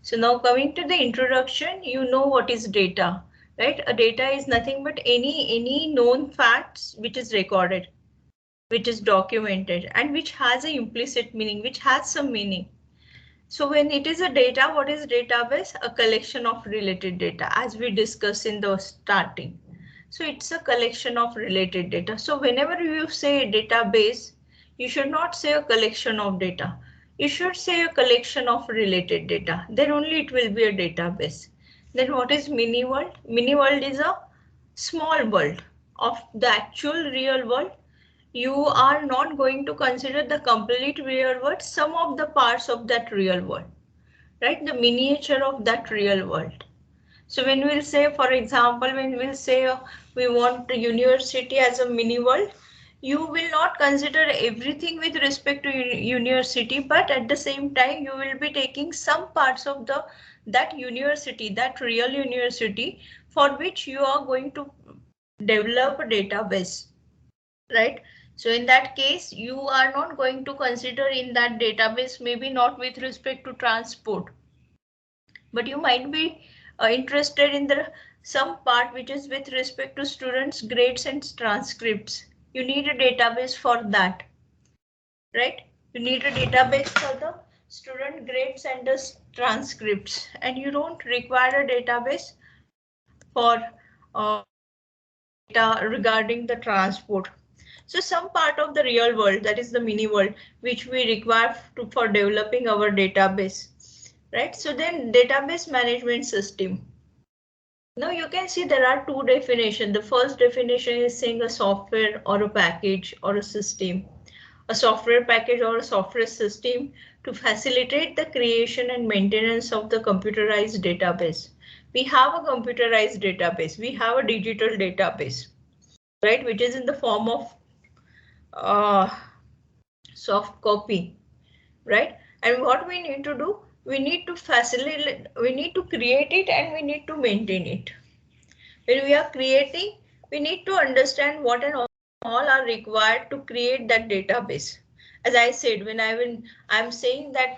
So now coming to the introduction, you know what is data, right? A data is nothing but any known facts which is recorded, which is documented, and which has a implicit meaning, which has some meaning. So when it is a data, what is database? A collection of related data, as we discussed in the starting. So it's a collection of related data. So whenever you say database, you should not say a collection of data. You should say a collection of related data. Then only it will be a database. Then what is mini world? Mini world is a small world of the actual real world. You are not going to consider the complete real world, some of the parts of that real world, right? The miniature of that real world. So when we'll say, for example, when we'll say we want the university as a mini world, you will not consider everything with respect to university, but at the same time, you will be taking some parts of that university, that real university, for which you are going to develop a database, right? So in that case, you are not going to consider in that database, maybe not with respect to transport, but you might be interested in the some part which is with respect to students' grades and transcripts. You need a database for that, right? You need a database for the student grades and the transcripts, and you don't require a database for data regarding the transport. So some part of the real world, that is the mini world, which we require for developing our database, right? So then database management system. Now you can see there are two definitions. The first definition is saying a software or a package or a system. A software package or a software system to facilitate the creation and maintenance of the computerized database. We have a computerized database. We have a digital database, right, which is in the form of soft copy, right? And what we need to do, we need to facilitate, we need to create it and we need to maintain it. When we are creating, we need to understand what and all are required to create that database. As I said, when I'm saying that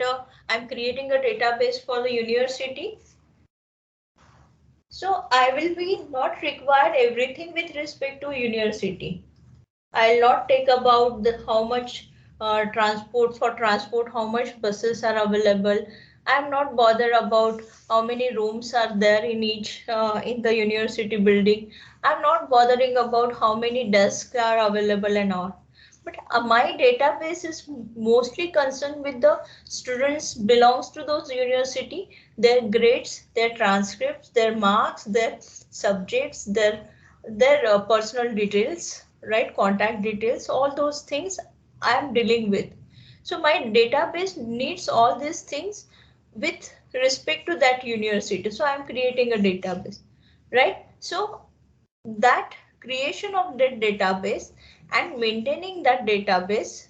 I'm creating a database for the university, so I will be not required everything with respect to university. I'll not take about the how much transport, how much buses are available. I'm not bothered about how many rooms are there in each in the university building. I'm not bothering about how many desks are available and all. But my database is mostly concerned with the students belongs to those university, their grades, their transcripts, their marks, their subjects, their personal details, right? Contact details, all those things I am dealing with. So my database needs all these things with respect to that university. So I am creating a database, right? So that creation of that database and maintaining that database,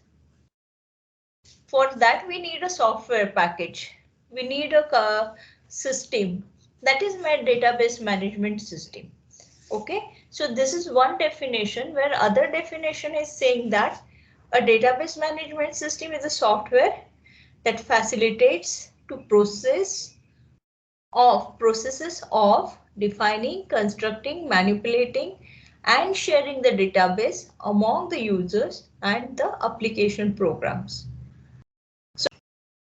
for that we need a software package. We need a system. That is my database management system. Okay, so this is one definition, where other definition is saying that a database management system is a software that facilitates to processes of defining, constructing, manipulating, and sharing the database among the users and the application programs.